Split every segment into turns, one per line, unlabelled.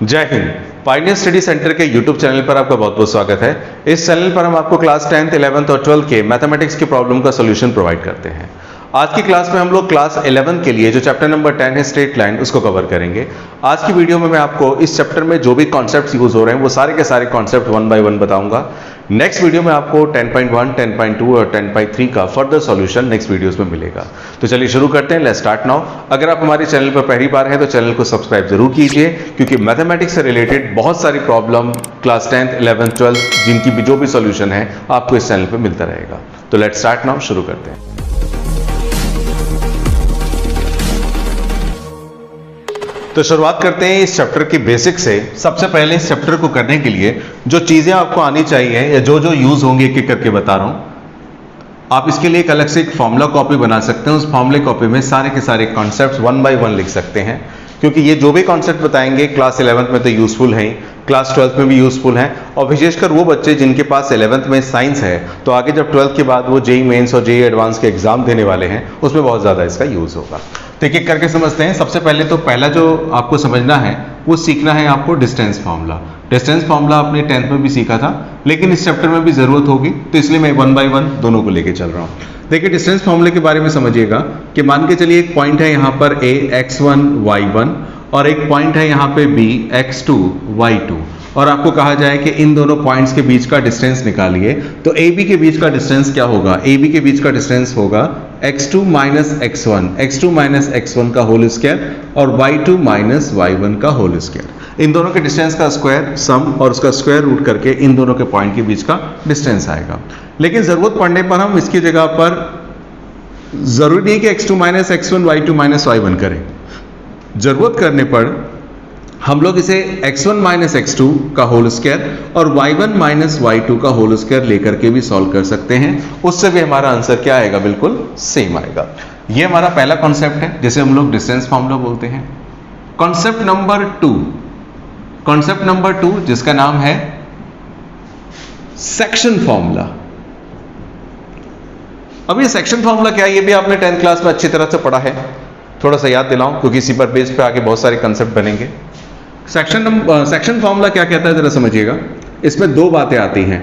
जय Hind. Pioneer study centre के YouTube channel पर आपका बहुत बहुत स्वागत है। इस चैनल पर हम आपको क्लास 10th, 11th और 12th के मैथमेटिक्स की प्रॉब्लम का सॉल्यूशन प्रोवाइड करते हैं। आज की क्लास में हम लोग क्लास 11 के लिए जो चैप्टर नंबर 10 है स्ट्रेट लाइन, उसको कवर करेंगे। आज की वीडियो में मैं आपको इस चैप्टर में जो भी कॉन्सेप्ट्स यूज हो रहे हैं वो सारे के सारे कॉन्सेप्ट वन बाय वन बताऊंगा। नेक्स्ट वीडियो में आपको 10.1, 10.2 और 10.3 का फर्दर सॉल्यूशन नेक्स्ट वीडियोस में मिलेगा। तो चलिए शुरू करते हैं। Let's start now. अगर आप हमारे चैनल पर पहली बार हैं तो चैनल को सब्सक्राइब जरूर कीजिए, क्योंकि मैथमेटिक्स से रिलेटेड बहुत सारी problem class 10th, 11th, 12th जिनकी भी जो भी सॉल्यूशन है आपको इस चैनल पर मिलता रहेगा। तो लेट्स स्टार्ट नाउ, शुरू करते हैं। तो शुरुआत करते हैं इस चैप्टर की बेसिक से। सबसे पहले इस चैप्टर को करने के लिए जो चीजें आपको आनी चाहिए या जो जो यूज होंगे एक एक करके बता रहा हूं। आप इसके लिए एक अलग से एक फॉर्मूला कॉपी बना सकते हैं। उस फॉर्मूले कॉपी में सारे के सारे कॉन्सेप्ट्स वन बाय वन लिख सकते हैं, क्योंकि ये जो भी कॉन्सेप्ट बताएंगे क्लास 11th में तो यूजफुल है, क्लास 12th में भी यूजफुल है, और विशेषकर वो बच्चे जिनके पास 11th में साइंस है तो आगे जब 12th के बाद वो जेईई मेंस और जेईई एडवांस के एग्जाम देने वाले हैं उसमें बहुत ज़्यादा इसका यूज होगा। तो एक एक करके समझते हैं। सबसे पहले तो पहला जो आपको समझना है वो सीखना है आपको डिस्टेंस फार्मूला। डिस्टेंस फार्मूला आपने 10th में भी सीखा था, लेकिन इस चैप्टर में भी जरूरत होगी, तो इसलिए मैं वन बाय वन दोनों को लेके चल रहा हूँ। देखिए डिस्टेंस फार्मूले के बारे में समझिएगा कि मान के चलिए एक पॉइंट है यहाँ पर a x1 y1 और एक पॉइंट है यहाँ पे b x2 y2, और आपको कहा जाए कि इन दोनों पॉइंट्स के बीच का डिस्टेंस निकालिए। तो ए बी के बीच का डिस्टेंस क्या होगा? ए बी के बीच का डिस्टेंस होगा x2 माइनस x1 का होल स्क्वायर और y2 माइनस y1 का होल स्क्वायर। इन दोनों के डिस्टेंस का स्क्वायर सम और उसका स्क्वायर रूट करके इन दोनों के पॉइंट के बीच का डिस्टेंस आएगा। लेकिन जरूरत पड़ने पर हम इसकी जगह पर जरूरी नहीं कि x2 minus x1 y2 minus y1 करें। जरूरत करने पर हम लोग इसे x1 माइनस x2 का होल स्क्वायर और y1 माइनस y2 का होल स्क्वायर लेकर के भी सॉल्व कर सकते हैं। उससे भी हमारा आंसर क्या आएगा? बिल्कुल सेम आएगा। ये हमारा पहला कॉन्सेप्ट है जिसे हम लोग डिस्टेंस फार्मूला बोलते हैं। कॉन्सेप्ट नंबर 2 जिसका नाम है सेक्शन फार्मूला। अब ये सेक्शन फार्मूला क्या है ये भी आपने 10th क्लास में अच्छी तरह से पढ़ा है। थोड़ा सा याद दिलाऊं, क्योंकि इसी पर बेस पे आगे बहुत सारे कंसेप्ट बनेंगे। सेक्शन फार्मूला क्या कहता है जरा समझिएगा। इसमें दो बातें आती हैं।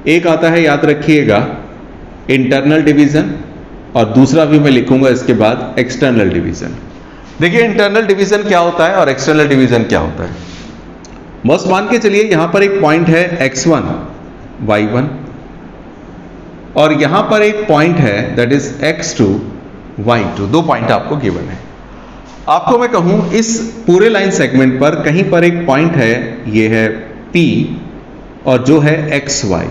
एक आता है, याद रखिएगा, इंटरनल डिवीजन, और दूसरा भी मैं लिखूंगा इसके बाद एक्सटर्नल डिवीजन। देखिए इंटरनल डिवीजन क्या होता है और एक्सटर्नल डिवीजन क्या होता है। बस मान के चलिए यहां पर एक पॉइंट है x1 y1 और यहां पर एक पॉइंट है दैट इज x2 y2। दो पॉइंट आपको गिवन है। आपको मैं कहूं इस पूरे लाइन सेगमेंट पर कहीं पर एक पॉइंट है, ये है P, और जो है XY।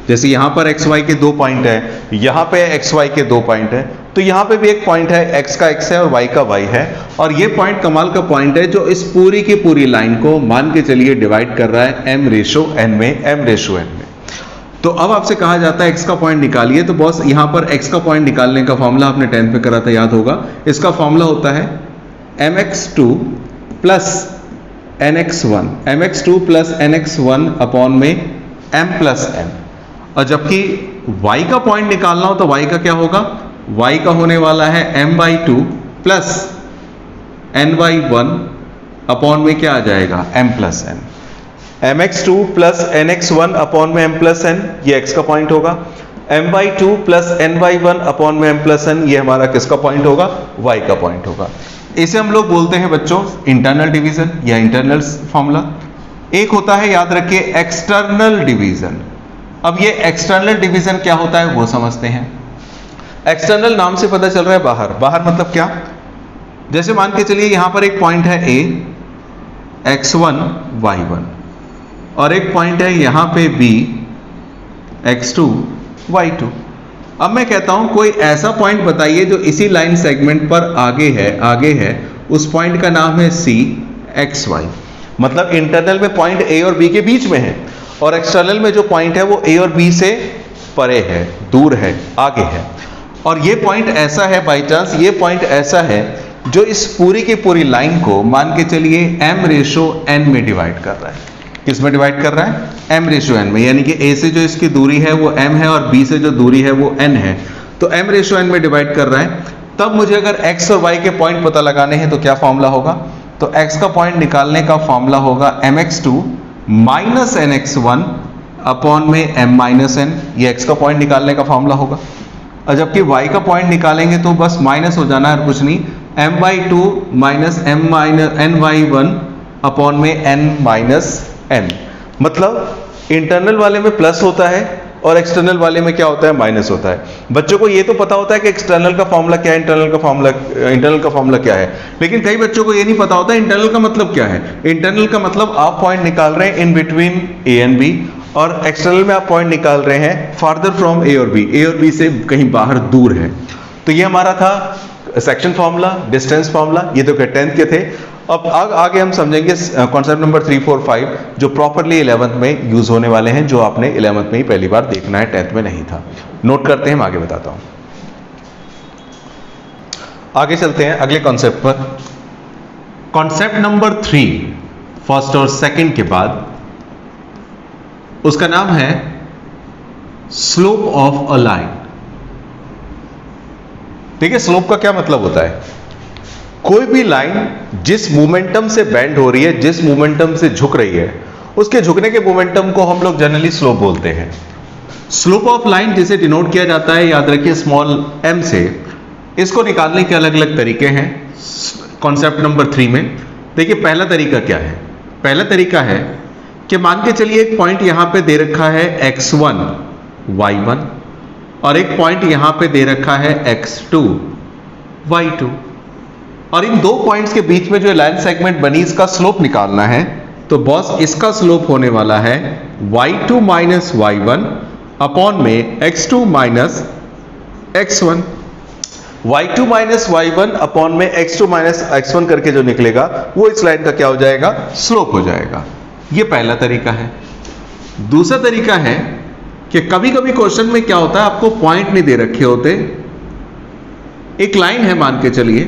जैसे यहां पर XY के दो पॉइंट है, यहां पे XY के दो पॉइंट है, तो यहां पे भी एक पॉइंट है, X का X है और Y का Y है, और ये पॉइंट कमाल का पॉइंट है जो इस पूरी की पूरी लाइन को मान के चलिए डिवाइड कर रहा है m/n में। तो अब आपसे कहा जाता है x का पॉइंट निकालिए। तो बॉस यहां पर x का पॉइंट निकालने का फॉर्मूला आपने 10th में करा था, याद होगा। इसका फॉर्मूला होता है mx2 प्लस nx1 अपॉन में m प्लस n। और जबकि y का पॉइंट निकालना हो तो y का क्या होगा? y का होने वाला है m/2 प्लस n/1 अपॉन में क्या आ जाएगा? m plus n। mx2 plus nx1 upon में m प्लस n, ये x का पॉइंट होगा। m/2 प्लस n/1 अपॉन में m प्लस n, ये हमारा किसका पॉइंट होगा? y का पॉइंट होगा। इसे हम लोग बोलते हैं बच्चों इंटरनल डिवीजन या इंटरनल फॉर्मूला। एक होता है, याद रखिए, एक्सटर्नल डिवीजन। अब ये एक्सटर्नल डिवीजन क्या होता है वो समझते हैं। एक्सटर्नल नाम से पता चल रहा है बाहर। बाहर मतलब क्या? जैसे मान के चलिए यहां पर एक पॉइंट है a x1 y1 और एक पॉइंट है यहां पे b x2 y2। अब मैं कहता हूं कोई ऐसा पॉइंट बताइए जो इसी लाइन सेगमेंट पर आगे है। उस पॉइंट का नाम है c xy। मतलब इंटरनल में पॉइंट a और b के बीच में है, और एक्सटर्नल में जो पॉइंट है वो a और b से परे है, दूर है, आगे है। और ये पॉइंट ऐसा है, बाई चांस ये पॉइंट ऐसा है जो इस पूरी की पूरी लाइन को मान के चलिए m/n में डिवाइड कर रहा है। किस में डिवाइड कर रहा है? m/n में। यानी कि a से जो इसकी दूरी है वो m है और b से जो दूरी है वो n है, तो m/n में डिवाइड कर रहा है। तब मुझे अगर x और y के पॉइंट पता लगाने हैं तो क्या फॉर्मूला होगा? तो x का पॉइंट निकालने का फॉर्मूला होगा mx2 माइनस nx1 अपॉन में m माइनस n, ये x का पॉइंट निकालने का फॉर्मूला होगा। और जबकि y का पॉइंट निकालेंगे तो बस माइनस हो जाना है, कुछ नहीं, m/2 minus m minus ny1 upon में n माइनस n। मतलब इंटरनल वाले में प्लस होता है और एक्सटर्नल वाले में क्या होता है, माइनस होता है। बच्चों को ये तो पता होता है कि एक्सटर्नल का फॉर्मूला क्या है, इंटरनल का फॉर्मूला क्या है, लेकिन कई बच्चों को ये नहीं पता होता इंटरनल का मतलब क्या है। इंटरनल का मतलब आप पॉइंट निकाल रहे हैं in between a and b, और एक्सटर्नल में आप पॉइंट निकाल रहे हैं फार्दर फ्रॉम a और b से कहीं बाहर दूर है। तो ये हमारा था सेक्शन फॉर्मूला, डिस्टेंस फॉर्मूला, ये तो 10th के थे। अब आगे हम समझेंगे कॉन्सेप्ट नंबर 3, 4, 5 जो प्रॉपरली 11th में यूज होने वाले हैं, जो आपने 11th में ही पहली बार देखना है, 10th में नहीं था। नोट करते हैं, मैं आगे बताता हूं। आगे चलते हैं अगले कॉन्सेप्ट पर। कॉन्सेप्ट नंबर 3 फर्स्ट और सेकंड के बाद, उसका नाम है स्लोप ऑफ अ लाइन। ठीक है, स्लोप का क्या मतलब होता है? कोई भी लाइन जिस मोमेंटम से बेंड हो रही है, जिस मोमेंटम से झुक रही है, उसके झुकने के मोमेंटम को हम लोग जनरली स्लोप बोलते हैं। स्लोप ऑफ लाइन जिसे डिनोट किया जाता है, याद रखिए, स्मॉल m से। इसको निकालने के अलग अलग तरीके हैं कॉन्सेप्ट नंबर 3 में। देखिए पहला तरीका क्या है। पहला तरीका है कि मान के चलिए एक पॉइंट यहां पे दे रखा है x1 y1 और एक पॉइंट यहां पे दे रखा है x2 y2, और इन दो पॉइंट्स के बीच में जो लाइन सेगमेंट बनी, इसका स्लोप निकालना है। तो बॉस इसका स्लोप होने वाला है y2 माइनस y1 अपॉन में x2 minus x1। y2 minus y1 upon में x2 माइनस x1 करके जो निकलेगा वो इस लाइन का क्या हो जाएगा, स्लोप हो जाएगा। ये पहला तरीका है। दूसरा तरीका है कि कभी कभी क्वेश्चन में क्या होता है, आपको पॉइंट नहीं दे रखे होते, एक लाइन है, मान के चलिए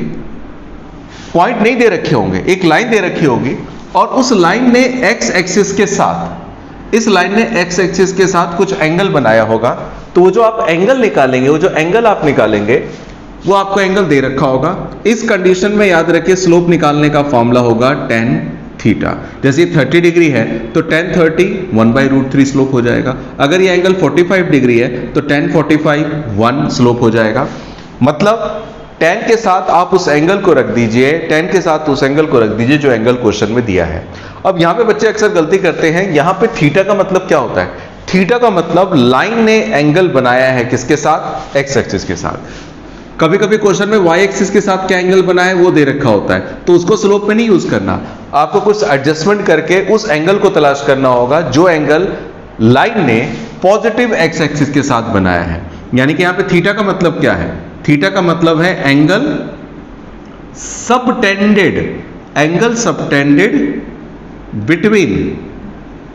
पॉइंट नहीं दे रखे होंगे, एक लाइन दे रखी होगी, और उस लाइन ने x एक्सिस के साथ, इस लाइन ने x एक्सिस के साथ कुछ एंगल बनाया होगा। तो वो जो आप एंगल निकालेंगे, वो जो एंगल आप निकालेंगे, वो आपको एंगल दे रखा होगा। इस कंडीशन में याद रखिए स्लोप निकालने का फॉर्मूला होगा tan थीटा। जैसे 30 डिग्री है तो tan 30 1/√3 स्लोप हो जाएगा। अगर ये एंगल 45 डिग्री है तो tan 45 1 स्लोप हो जाएगा। मतलब tan के साथ आप उस एंगल को रख दीजिए, tan के साथ उस एंगल को रख दीजिए जो एंगल क्वेश्चन में दिया है। अब यहां पे बच्चे अक्सर गलती करते हैं, यहां पे थीटा का मतलब क्या होता है? थीटा का मतलब लाइन ने एंगल बनाया है किसके साथ, x एक्सिस के साथ। कभी कभी क्वेश्चन में y एक्सिस के साथ क्या एंगल बना है वो दे रखा होता है, तो उसको स्लोप में नहीं यूज करना, आपको कुछ एडजस्टमेंट करके उस एंगल को तलाश करना होगा जो एंगल लाइन ने पॉजिटिव x एक्सिस के साथ बनाया है। यानी कि यहां पे थीटा का मतलब क्या है? थीटा का मतलब है angle subtended, angle subtended between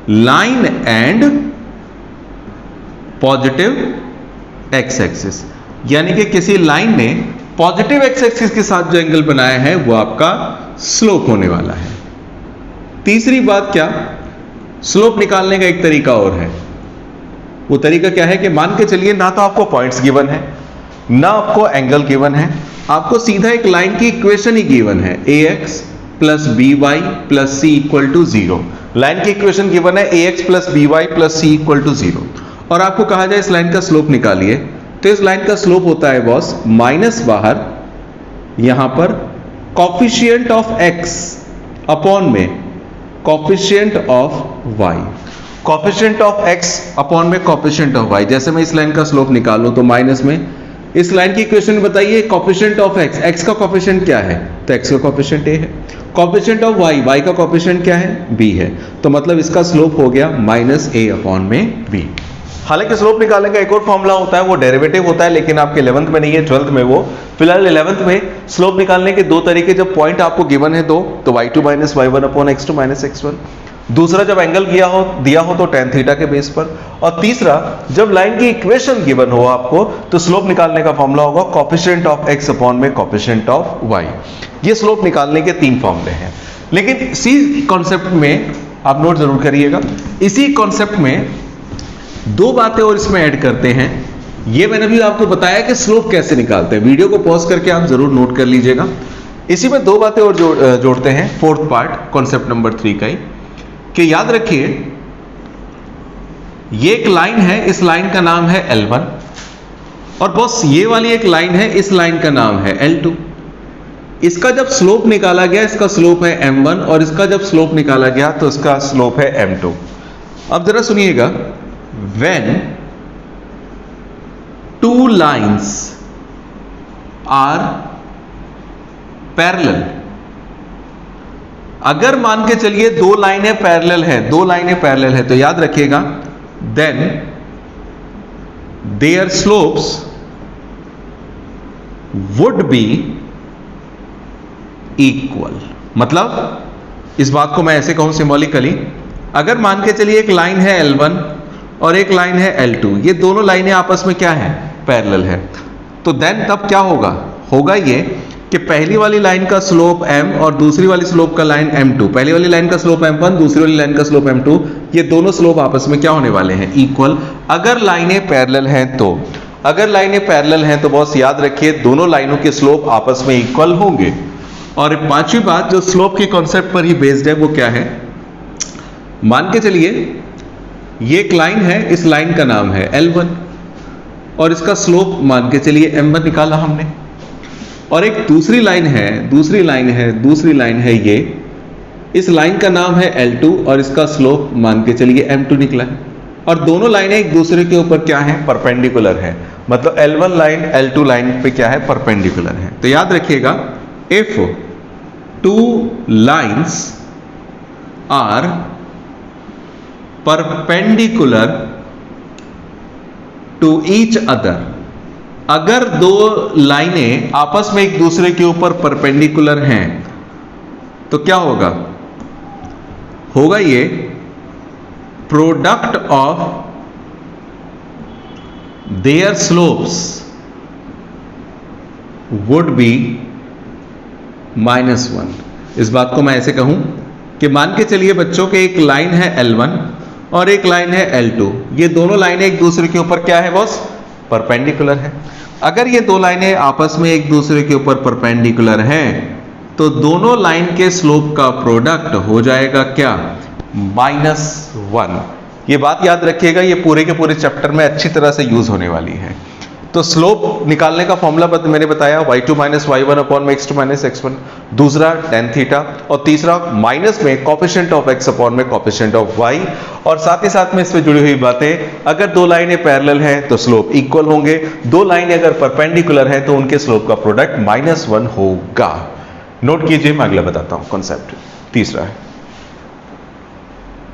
line and positive x axis. यानी कि किसी लाइन ने पॉजिटिव x एक्सिस के साथ जो एंगल बनाया है वो आपका स्लोप होने वाला है। तीसरी बात क्या, स्लोप निकालने का एक तरीका और है। वो तरीका क्या है कि मान के चलिए ना तो आपको पॉइंट्स गिवन है, ना आपको एंगल गिवन है, आपको सीधा एक लाइन की इक्वेशन ही गिवन है, ax plus by plus c equal to 0। Line की इक्वेशन गिवन है ax plus by plus c equal to 0, और आपको कहा जाए इस लाइन का स्लोप निकालिए। तो इस लाइन का स्लोप होता है बॉस माइनस बाहर यहां पर कॉफिशिएंट ऑफ x अपॉन में coefficient of y, coefficient of x upon में कॉफिशिएंट ऑफ y। जैसे मैं इस लाइन का स्लोप निकालूं तो माइनस में, इस लाइन की इक्वेशन बताइए कॉफिशिएंट ऑफ x, x का कॉफिशिएंट क्या है? तो x का कॉफिशिएंट a है। कॉफिशिएंट ऑफ y, y का कॉफिशिएंट क्या है? b है। तो मतलब इसका स्लोप हो गया माइनस a अपॉन में b। हालांकि स्लोप निकालने का एक और फॉर्मूला होता है, वो डेरिवेटिव होता है, लेकिन आपके 11th में नहीं है, 12th में वो। फिलहाल 11th में स्लोप निकालने के दो तरीके, जब पॉइंट आपको गिवन है दो, तो y2 minus y1 upon x2 minus x1। दूसरा जब एंगल दिया हो तो tan थीटा के बेस पर, और तीसरा जब लाइन की इक्वेशन गिवन हो आपको, तो स्लोप निकालने का फॉर्मूला होगा कॉफिशिएंट ऑफ x अपॉन में कॉफिशिएंट ऑफ y। ये स्लोप निकालने के तीन फॉर्मूले हैं। लेकिन इसी कॉन्सेप्ट में आप नोट जरूर करिएगा, इसी कॉन्सेप्ट में दो बातें और इसमें ऐड करते हैं। ये मैंने भी आपको बताया कि स्लोप कैसे निकालते हैं, वीडियो को पॉज करके आप जरूर नोट कर लीजिएगा। इसी में दो बातें और जोड़ते हैं, फोर्थ पार्ट कॉन्सेप्ट नंबर 3 का ही, कि याद रखिए ये एक लाइन है, इस लाइन का नाम है L1, और बॉस ये वाली एक लाइन है, इस लाइन का नाम है L2। इसका जब स्लोप निकाला गया, इसका स्लोप है M1, और इसका जब स्लोप निकाला गया तो इसका स्लोप है M2। अब जरा सुनिएगा, when two lines are parallel, अगर मान के चलिए दो लाइनें पैरेलल हैं, दो लाइनें पैरेलल है, तो याद रखिएगा then there slopes would be equal. मतलब इस बात को मैं ऐसे कहूं सिंबॉलिकली, अगर मान के चलिए एक लाइन है L1 और एक लाइन है L2, ये दोनों लाइनें आपस में क्या है, पैरेलल है, तो देन तब क्या होगा, होगा ये कि पहली वाली लाइन का स्लोप M और दूसरी वाली स्लोप का लाइन M2, पहली वाली लाइन का स्लोप M1, दूसरी वाली लाइन का स्लोप M2, ये दोनों स्लोप आपस में क्या होने वाले हैं, इक्वल। अगर लाइनें पैरेलल हैं तो, अगर लाइनें पैरेलल हैं तो बॉस याद रखिए दोनों लाइनों के स्लोप आपस में इक्वल होंगे। और पांचवी बात जो स्लोप के कॉन्सेप्ट पर ही बेस्ड है वो क्या है, मान के चलिए ये एक लाइन है, इस लाइन का नाम है L1 और इसका स्लोप मान के चलिए M1 निकाला हमने, और एक दूसरी लाइन है, दूसरी लाइन है, दूसरी लाइन है ये, इस लाइन का नाम है L2 और इसका स्लोप मान के चलिए M2 निकला है, और दोनों लाइनें एक दूसरे के ऊपर क्या है, परपेंडिकुलर है। मतलब L1 लाइन L2 लाइन पे क्या है, परपेंडिकुलर है। तो याद रखिएगा if two lines are perpendicular to each other, अगर दो लाइनें आपस में एक दूसरे के ऊपर परपेंडिकुलर हैं तो क्या होगा, होगा ये product of their slopes would B -1। इस बात को मैं ऐसे कहूं कि मान के चलिए बच्चों के एक लाइन है L1 और एक लाइन है L2, ये दोनों लाइनें एक दूसरे के ऊपर क्या है बॉस, परपेंडिकुलर है। अगर ये दो लाइनें आपस में एक दूसरे के ऊपर परपेंडिकुलर हैं तो दोनों लाइन के स्लोप का प्रोडक्ट हो जाएगा क्या, -1। ये बात याद रखिएगा, ये पूरे के पूरे चैप्टर में अच्छी तरह से यूज होने वाली है। तो स्लोप निकालने का फॉर्मूला मैंने बताया y2 - y1 upon x2 - x1, दूसरा tan थीटा, और तीसरा माइनस में कोफिशिएंट ऑफ x अपॉन में कोफिशिएंट ऑफ y, और साथ ही साथ में इससे जुड़ी हुई बातें, अगर दो लाइनें पैरेलल हैं तो स्लोप इक्वल होंगे, दो लाइनें अगर परपेंडिकुलर हैं तो उनके स्लोप का प्रोडक्ट -1 होगा। नोट कीजिए, मैं अगला बताता हूं। कॉन्सेप्ट तीसरा है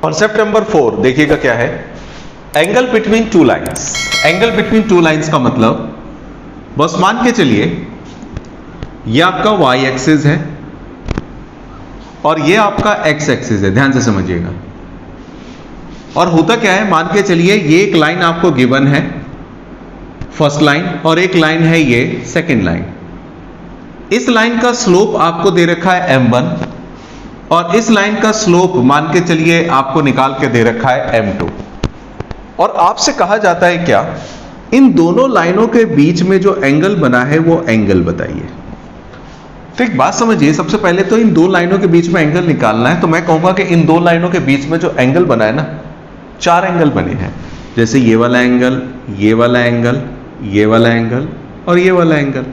कॉन्सेप्ट नंबर 4, देखिएगा क्या है, angle between two lines. Angle between two lines का मतलब बस मान के चलिए ये आपका y एक्सिस है और ये आपका x एक्सिस है, ध्यान से समझिएगा। और होता क्या है, मान के चलिए ये एक लाइन आपको गिवन है, फर्स्ट लाइन, और एक लाइन है ये सेकंड लाइन। इस लाइन का स्लोप आपको दे रखा है M1 और इस लाइन का स्लोप मान के चलिए आपको निकाल के दे रखा है M2, और आपसे कहा जाता है क्या, इन दोनों लाइनों के बीच में जो एंगल बना है वो एंगल बताइए। तो एक बात समझिए, सबसे पहले तो इन दो लाइनों के बीच में एंगल निकालना है, तो मैं कहूंगा कि इन दो लाइनों के बीच में जो एंगल बना है ना, 4 एंगल बने हैं, जैसे ये वाला एंगल, ये वाला एंगल, ये वाला एंगल और ये वाला एंगल।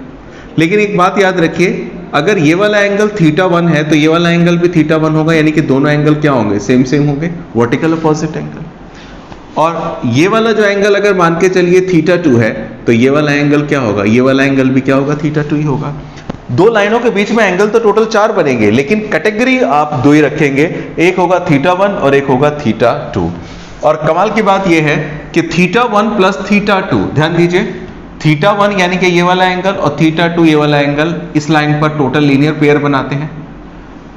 लेकिन एक बात याद रखिए, अगर ये वाला एंगल θ1 है तो ये वाला एंगल भी θ1 होगा, यानी कि दोनों एंगल क्या होंगे, सेम सेम होंगे, वर्टिकल अपोजिट एंगल। और ये वाला जो एंगल अगर मान के चलिए θ2 है तो ये वाला एंगल क्या होगा, ये वाला एंगल भी क्या होगा, θ2 ही होगा। दो लाइनों के बीच में एंगल तो टोटल 4 बनेंगे, लेकिन कैटेगरी आप दो ही रखेंगे, एक होगा θ1 और एक होगा θ2। और कमाल की बात यह है कि θ1 प्लस θ2, ध्यान दीजिए, θ1 यानी कि ये वाला एंगल और θ2 ये वाला एंगल इस लाइन पर टोटल लीनियर पेयर बनाते हैं।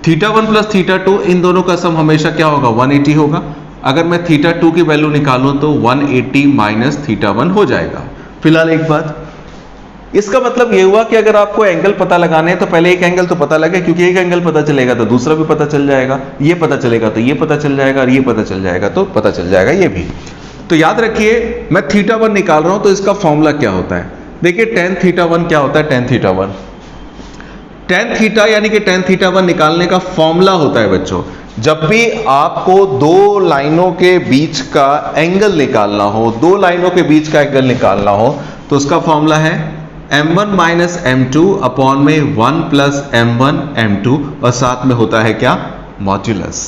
θ1 प्लस θ2 इन दोनों का सम हमेशा क्या होगा, 180 होगा। अगर मैं θ2 की वैल्यू निकालूं तो 180 माइनस θ1 हो जाएगा। फिलहाल एक बात, इसका मतलब यह हुआ कि अगर आपको एंगल पता लगाने हैं तो पहले एक एंगल तो पता लगे, क्योंकि एक एंगल पता चलेगा तो दूसरा भी पता चल जाएगा, ये पता चलेगा तो ये पता चल जाएगा, और ये पता चल जाएगा तो पता चल जाएगा ये भी। तो याद रखिए, मैं θ1 निकाल रहा हूं तो इसका फॉर्मूला क्या होता है, देखिए tan θ1 क्या होता है, tan θ1 टेन थीटा यानी कि टेन थीटा 1 निकालने का फॉर्मूला होता है बच्चों, जब भी आपको दो लाइनों के बीच का एंगल निकालना हो, दो लाइनों के बीच का एंगल निकालना हो, तो उसका फॉर्मूला है m1 माइनस m2 अपॉन में 1 प्लस m1 m2 और साथ में होता है क्या, मॉड्यूलस।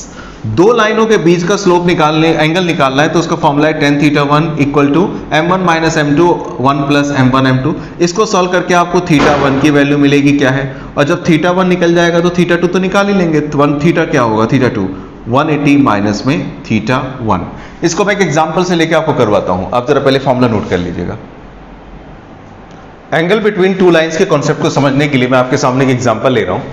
दो लाइनों के बीच का स्लोप निकालने, एंगल निकालना है तो उसका फॉर्मूला है tan theta 1 equal to m1 minus m2 1 plus m1 m2। इसको सॉल्व करके आपको थीटा 1 की वैल्यू मिलेगी क्या है, और जब थीटा 1 निकल जाएगा तो थीटा 2 तो निकाल ही लेंगे। तो 1 थीटा क्या होगा, थीटा 2 180 माइनस में थीटा 1। इसको मैं एक एग्जाम्पल से लेके आपको करवाता हूं, आप जरा पहले फॉर्मूला नोट कर लीजिएगा। एंगल बिटवीन टू लाइंस के कॉन्सेप्ट को समझने के लिए मैं आपके सामने एक एग्जाम्पल ले रहा हूं।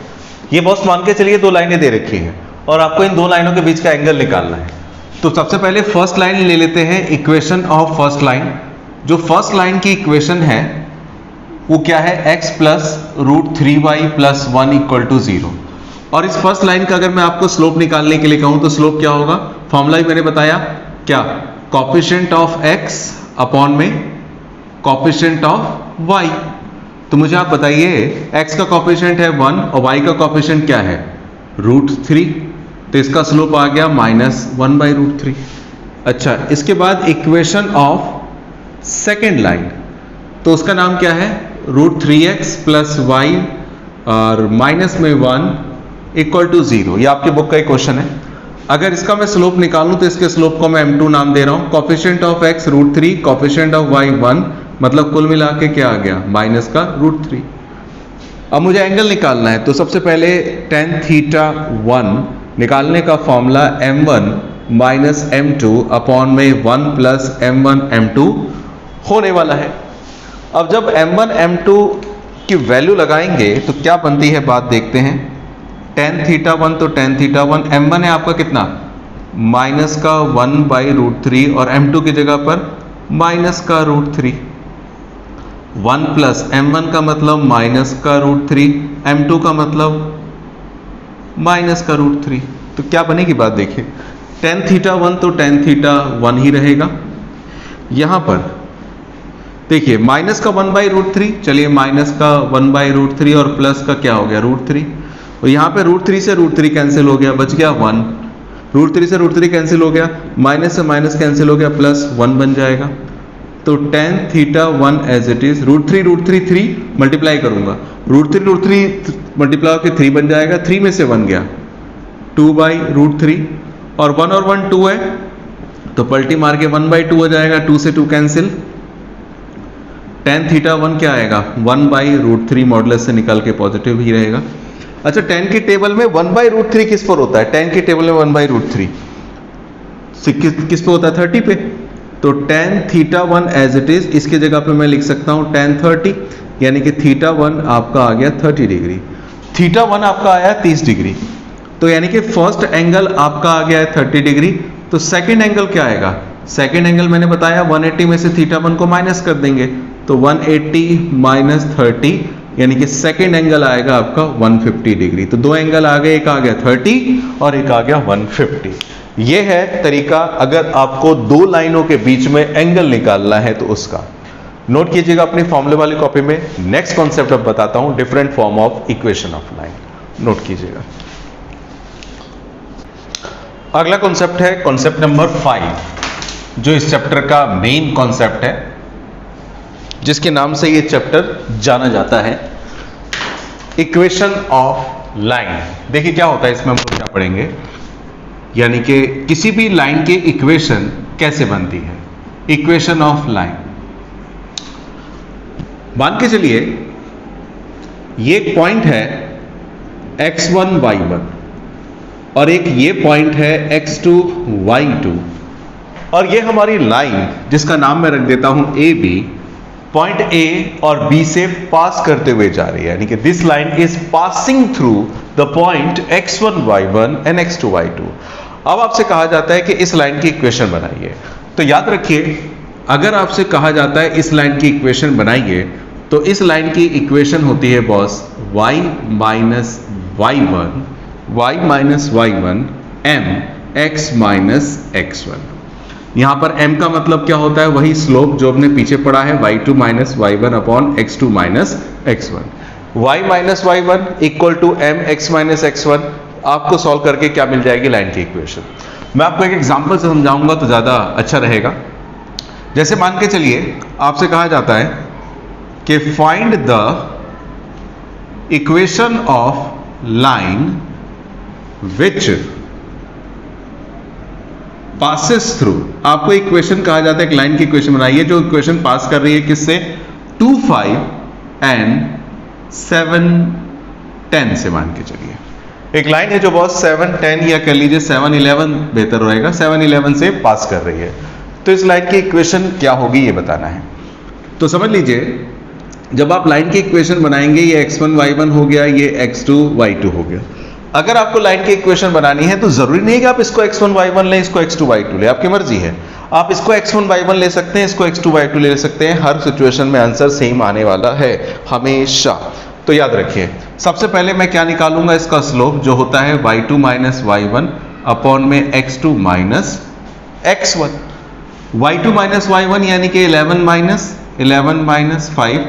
ये बॉस मान के चलिए दो लाइनें दे रखी हैं और आपको इन दो लाइनों के बीच का एंगल निकालना है। तो सबसे पहले फर्स्ट लाइन ले लेते हैं, इक्वेशन ऑफ फर्स्ट लाइन। जो फर्स्ट लाइन की इक्वेशन है वो क्या है, x plus √3y plus 1 equal to 0। और इस फर्स्ट लाइन का अगर मैं आपको स्लोप निकालने के लिए कहूं तो स्लोप क्या होगा, फॉर्मूला ही मैंने बताया क्या, कोफिशिएंट ऑफ x अपॉन में कोफिशिएंट ऑफ y। तो मुझे आप बताइए x का कोफिशिएंट है 1 और y का कोफिशिएंट क्या है, √3, तो इसका स्लोप आ गया -1/√3। अच्छा, इसके बाद इक्वेशन ऑफ सेकेंड लाइन, तो उसका नाम क्या है, √3x प्लस y और माइनस में 1 इक्वल टू 0। ये आपके बुक का एक क्वेश्चन है। अगर इसका मैं स्लोप निकालूं तो इसके स्लोप को मैं m2 नाम दे रहा हूं। Coefficient of x √3, coefficient of y 1, मतलब कुल मिला के क्या आ गया, माइनस का √3। अब मुझे एंगल निकालना है तो सबसे पहले tan थीटा 1 निकालने का formula m1 minus m2 upon में 1 प्लस m1 m2 होने वाला है। अब जब m1 m2 की वैल्यू लगाएंगे तो क्या बनती है बात देखते हैं। tan थीटा 1 तो tan थीटा 1, m1 है आपका कितना, माइनस का 1/√3 और m2 की जगह पर माइनस का √3। 1 प्लस m1 का मतलब माइनस का √3, m2 का मतलब माइनस का √3। तो क्या बनेगी बात देखिए, tan थीटा 1 तो tan थीटा 1 ही रहेगा। यहां पर देखिए माइनस का 1/√3, चलिए माइनस का 1/√3 और प्लस का क्या हो गया, √3। और यहां पे √3 से √3 कैंसिल हो गया, बच गया 1। √3 से √3 कैंसिल हो गया, माइनस से माइनस कैंसिल हो गया, प्लस 1 बन जाएगा। तो tan theta 1 as it is, √3 3 multiply करूंगा, √3 मल्टीप्लाई होकर 3 बन जाएगा, 3 में से 1 गया 2/√3 और 1 और 1 2 है तो पलटी मार के 1/2 हो जाएगा, 2 से 2 कैंसिल। tan थीटा 1 क्या आएगा, 1/√3 मॉडुलस से निकाल के पॉजिटिव ही रहेगा। अच्छा, tan की टेबल में 1/√3 किस पर होता है, tan की टेबल में 1/√3 किस पे होता है, 30 पे। तो tan theta 1 as it is, इसके जगह पे मैं लिख सकता हूं tan 30, यानी कि थीटा 1 आपका आ गया 30 डिग्री, थीटा 1 आपका आया 30 डिग्री। तो यानी कि फर्स्ट एंगल आपका आ गया है 30 डिग्री। तो सेकंड एंगल क्या आएगा, सेकंड एंगल मैंने बताया 180 में से थीटा 1 को माइनस कर देंगे तो 180 माइनस 30, यानी कि सेकंड एंगल आएगा आपका 150 डिग्री। तो दो एंगल आ गए, एक आ गया 30 और एक आ गया 150। ये है तरीका अगर आपको दो लाइनों के बीच में एंगल निकालना है तो उसका। नोट कीजिएगा अपनी फॉर्मूले वाली कॉपी में। नेक्स्ट कॉन्सेप्ट अब बताता हूं, different form of equation of line, note कीजिएगा। अगला कॉन्सेप्ट है कॉन्सेप्ट नंबर 5, जो इस चैप्टर का मेन कॉन्सेप्ट है, जिसके नाम से ये चैप्टर जाना जाता है, इक्वेशन ऑफ लाइन। देखिए क्या होता है इसमें, हम लोग क्या पढ़ेंगे, यानी कि किसी भी लाइन की इक्वेशन कैसे बनती है, इक्वेशन ऑफ लाइन। मान के चलिए ये एक पॉइंट है x1 y1 और एक ये पॉइंट है x2 y2 और ये हमारी लाइन जिसका नाम मैं रख देता हूं ए बी, पॉइंट ए और बी से पास करते हुए जा रही है, यानी कि this line is passing through the point x1 y1 and x2 y2। अब आपसे कहा जाता है कि इस लाइन की इक्वेशन बनाइए। तो याद रखिए, अगर आपसे कहा जाता है इस लाइन की इक्वेशन बनाइए तो इस लाइन की इक्वेशन होती है boss y minus y1 m x minus x1। यहां पर m का मतलब क्या होता है, वही स्लोप जो हमने पीछे पढ़ा है y2 minus y1 upon x2 minus x1। y minus y one equal to m x minus x one, आपको सॉल्व करके क्या मिल जाएगी, लाइन की इक्वेशन। मैं आपको एक एग्जांपल से समझाऊंगा तो ज़्यादा अच्छा रहेगा। जैसे मान के चलिए आपसे कहा जाता है कि find the equation of line which passes through, आपको इक्वेशन कहा जाता है, एक लाइन की इक्वेशन बनाइए जो इक्वेशन पास कर रही है किससे, 2 5 एंड 7 10 से। मान के चलिए एक लाइन है जो बहुत 7 10 या कह लीजिए 7 11 बेहतर रहेगा, 7 11 से पास कर रही है। तो इस लाइन की इक्वेशन क्या होगी ये बताना है। तो समझ लीजिए जब आप लाइन की इक्वेशन बनाएंगे, ये x1 y1 हो गया, ये x2 y2 हो गया। अगर आपको लाइन की इक्वेशन बनानी है तो जरूरी नहीं है कि आप इसको x1 y1 लें, इसको x2 y2 लें, आपकी मर्जी है। आप इसको x1 y1 ले सकते हैं, इसको x2 y2 ले सकते हैं, हर सिचुएशन में आंसर सेम आने वाला है हमेशा। तो याद रखिए सबसे पहले मैं क्या निकालूंगा, इसका स्लोप जो होता है y2 माइनस y1 अपॉन में x2 minus x1। y2 minus y1 यानी कि 11 माइनस 5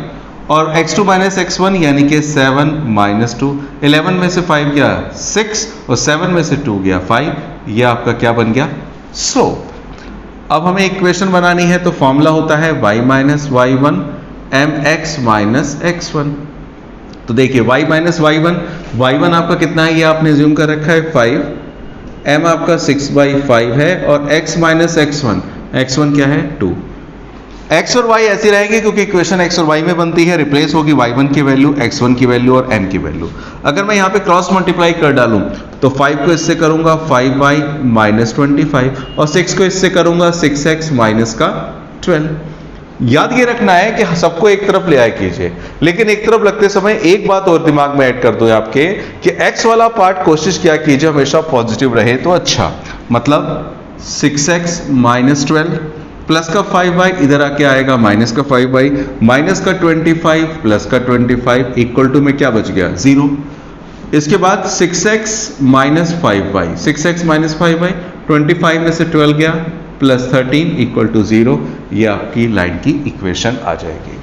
और x2 माइनस x1 यानी कि 7 माइनस 2। 11 में से 5 गया 6 और 7 में से 2 गया 5। यह आपका क्या बन गया, स्लोप। अब हमें इक्वेशन बनानी है तो फॉर्मूला होता है y minus y1 mx minus x1। तो देखिए y माइनस y1 आपका कितना है, ये आपने ज्यूम कर रखा है 5, m आपका 6/5 है और x माइनस x1 क्या है 2। x और y ऐसी रहेगी क्योंकि इक्वेशन x और y में बनती है, रिप्लेस होगी y1 की वैल्यू, x1 की वैल्यू और m की वैल्यू। अगर मैं यहाँ पे क्रॉस मल्टीप्लाई कर डालूं तो 5 को इससे करूंगा 5y माइनस 25 और 6 को इससे करूंगा 6x माइनस का 12। याद ये रखना है कि सबको एक तरफ ले आए कीजिए, लेकिन एक तरफ लगते समय एक बात और दिमाग में ऐड कर दो आपके कि x वाला पार्ट कोशिश किया कीजिए हमेशा पॉजिटिव रहे तो अच्छा। मतलब 6x माइनस 12 प्लस का 5y इधर आके आएगा माइनस का 5y माइनस का 25 प्लस का 25 इक्वल टू में क्या बच गया 0। इसके बाद 6x minus 5y, 6x minus 5y 25 में से 12 गया प्लस 13 इक्वल टू 0। ये आपकी लाइन की इक्वेशन आ जाएगी।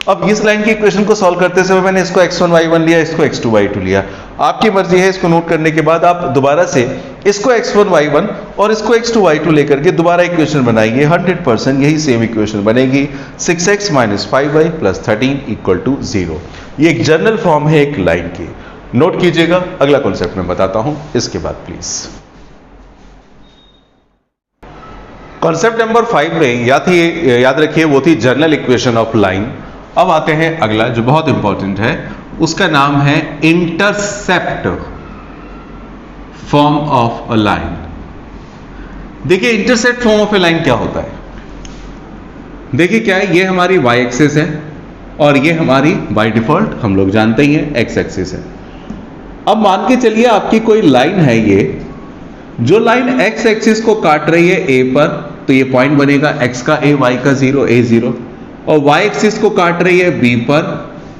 अब इस लाइन की इक्वेशन को सॉल्व करते समय मैंने इसको x1 y1 लिया, इसको x2 y2 लिया। आपकी मर्जी है, इसको नोट करने के बाद आप दोबारा से इसको x1 y1 और इसको x2 y2 लेकर के दोबारा इक्वेशन बनाएंगे, 100% यही सेम इक्वेशन बनेगी, 6x minus 5y plus 13 equal to 0। ये एक जनरल फॉर्म है एक लाइन की, नोट कीजिएगा। अगला कॉन्सेप्ट मैं बताता हूं इसके बाद प्लीज। कॉन्सेप्ट नंबर 5 में याद रखिए वो थी जनरल इक्वेशन ऑफ लाइन। अब आते हैं अगला जो बहुत इंपॉर्टेंट है, उसका नाम है intercept form of a line. देखिए intercept form of a line क्या होता है, देखिए क्या है, ये हमारी y एक्सिस है और ये हमारी बाय डिफॉल्ट हम लोग जानते ही हैं x एक्सिस है। अब मान के चलिए आपकी कोई लाइन है, ये जो लाइन x एक्सिस को काट रही है a पर, तो ये पॉइंट बनेगा x का a, y का 0 a 0, और y एक्सिस को काट रही है b पर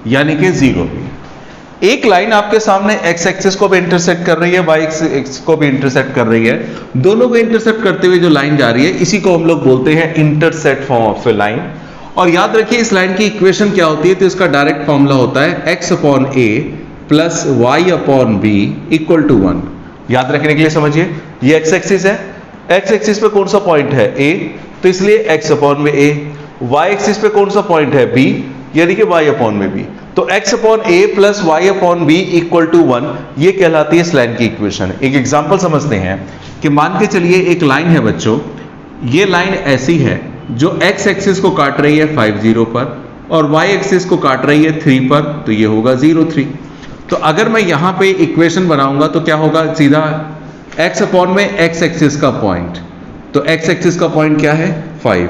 यानी कि 0 b। एक लाइन आपके सामने x एक्सिस को भी इंटरसेक्ट कर रही है, y एक्सिस को भी इंटरसेक्ट कर रही है, दोनों को इंटरसेक्ट करते हुए जो लाइन जा रही है इसी को हम लोग बोलते हैं intersect form of a line. और याद रखिए इस लाइन की इक्वेशन क्या होती है, तो इसका डायरेक्ट फॉर्मूला होता है x upon a plus y upon b equal to 1। याद रखने के लिए समझिए, ये x एक्सिस है, x एक्सिस पे कौन सा पॉइंट है a, तो इसलिए x अपॉन में a, y एक्सिस पे कौन सा पॉइंट है b यानी कि y अपॉन में b, तो x upon a plus y upon b equal to 1। ये कहलाती है इस लाइन की इक्वेशन। एक एग्जांपल समझते हैं कि मान के चलिए एक लाइन है बच्चों, ये लाइन ऐसी है जो x एक्सिस को काट रही है 5 0 पर और y एक्सिस को काट रही है 3 पर, तो ये होगा 0 3। तो अगर मैं यहाँ पे इक्वेशन बनाऊंगा तो क्या होगा, सीधा x अपॉन में x एक्सिस का पॉइंट, तो x एक्सिस का पॉइंट क्या है 5,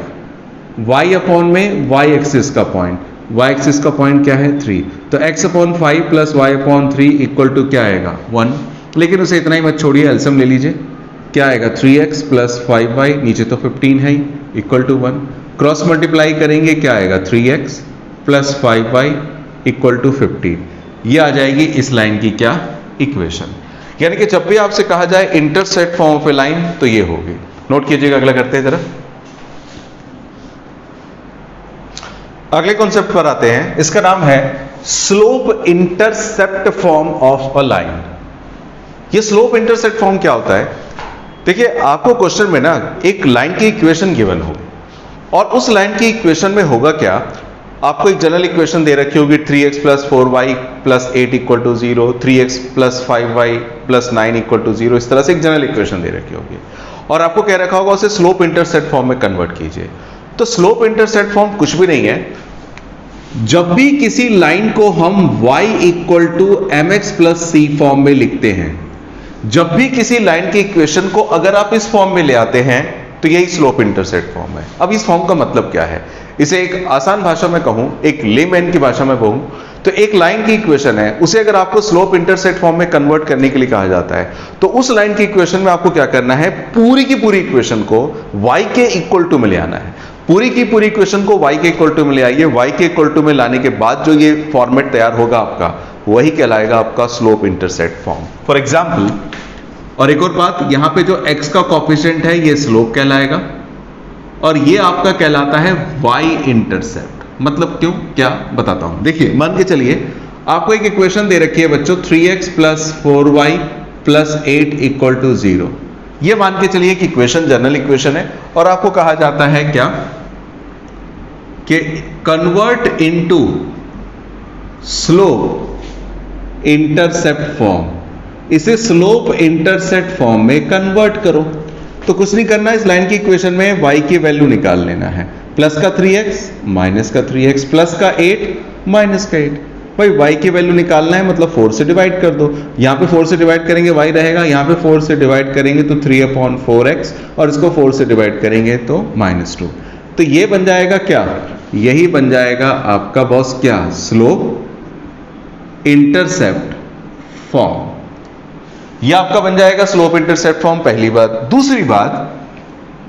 y अपॉन में y एक्सिस का पॉइंट, y एक्सिस का पॉइंट क्या है 3, तो x upon 5 plus y upon 3 equal to क्या आएगा 1। लेकिन उसे इतना ही मत छोड़िए, एलसीएम ले लीजिए, क्या आएगा 3x प्लस 5y, नीचे तो 15 है इक्वल टू 1। क्रॉस मल्टीप्लाई करेंगे क्या आएगा 3x plus 5y equal to 15। ये आ जाएगी इस लाइन की क्या इक्वेशन। यानी कि जब भी आपसे कहा जाए intersect form of a line तो ये होगी। नोट कीजिएगा, अगला करते हैं जरा। अगले कॉन्सेप्ट पर आते हैं, इसका नाम है slope intercept form of a line. ये स्लोप इंटरसेप्ट फॉर्म क्या होता है? देखिए, आपको क्वेश्चन में ना एक लाइन की इक्वेशन गिवन होगी और उस लाइन की इक्वेशन में होगा क्या, आपको एक जनरल इक्वेशन दे रखी होगी 3x + 4y + 8 = 0, 3x + 5y + 9 = 0, इस तरह से एक जनरल इक्वेशन दे रखी होगी और आपको कह रखा होगा उसे स्लोप इंटरसेप्ट फॉर्म में कन्वर्ट कीजिए। तो स्लोप इंटरसेप्ट फॉर्म कुछ भी नहीं है, जब भी किसी लाइन को हम y = mx + c फॉर्म में लिखते हैं, जब भी किसी लाइन की इक्वेशन को अगर आप इस फॉर्म में ले आते हैं तो यही स्लोप इंटरसेप्ट फॉर्म है। अब इस फॉर्म का मतलब क्या है, इसे एक आसान भाषा में कहूं, एक लेमैन की भाषा में कहूं तो एक लाइन की इक्वेशन है, उसे अगर आपको स्लोप इंटरसेप्ट फॉर्म में कन्वर्ट करने के लिए कहा जाता है तो उस लाइन की इक्वेशन में आपको क्या करना है, पूरी की पूरी इक्वेशन को y के इक्वल टू में ले आना है। पूरी की पूरी इक्वेशन को y के इक्वल टू में ले आइए, y के इक्वल टू में लाने के बाद जो ये फॉर्मेट तैयार होगा आपका, वही कहलाएगा आपका slope intercept form. For example, और एक और बात, यहां पे जो x का कोफिशिएंट है ये स्लोप कहलाएगा और ये आपका कहलाता है y इंटरसेप्ट। मतलब क्यों, क्या बताता हूं। देखिए, मान के चलिए आपको एक इक्वेशन दे रखी है बच्चों 3x + 4y + 8 = 0। ये मान के चलिए कि इक्वेशन जनरल इक्वेशन है और आपको कहा जाता है क्या कि convert into slope intercept form, इसे स्लोप इंटरसेप्ट फॉर्म में कन्वर्ट करो। तो कुछ नहीं करना, इस लाइन की इक्वेशन में y की वैल्यू निकाल लेना है, प्लस का 3x माइनस का 3x प्लस का 8 माइनस का 8। भाई y की वैल्यू निकालना है मतलब 4 से डिवाइड कर दो, यहां पे 4 से डिवाइड करेंगे y रहेगा, यहां पे 4 से डिवाइड करेंगे तो 3/4x और इसको 4 से डिवाइड करेंगे तो -2। तो ये बन जाएगा क्या, यही बन जाएगा आपका बॉस क्या, स्लोप इंटरसेप्ट फॉर्म। यह आपका बन जाएगा स्लोप इंटरसेप्ट फॉर्म, पहली बात। दूसरी बात,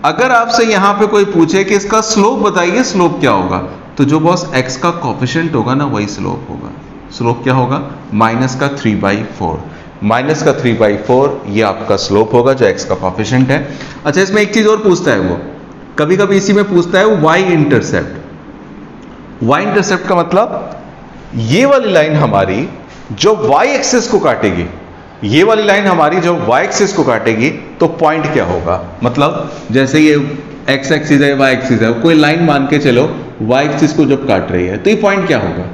अगर आपसे यहां पे कोई पूछे कि इसका स्लोप बताइए, स्लोप क्या होगा, तो जो बॉस x का कोफिशिएंट होगा ना वही स्लोप होगा। स्लोप क्या होगा, -3/4, -3/4 ये आपका स्लोप होगा जो x का कोफिशिएंट है। अच्छा, इसमें एक चीज और पूछता है वो, कभी कभी इसी में पूछता है y इंटरसेप्ट। y इंटरसेप्ट का मतलब ये वाली लाइन हमारी जो y एक्सिस को काटेगी, ये वाली लाइन हमारी जो y एक्सिस को काटेगी तो पॉइंट क्या होगा। मतलब जैसे ये x एक्सिस है, y एक्सिस है, कोई लाइन मान के चलो y एक्सिस को जब काट रही है तो ये पॉइंट क्या होगा।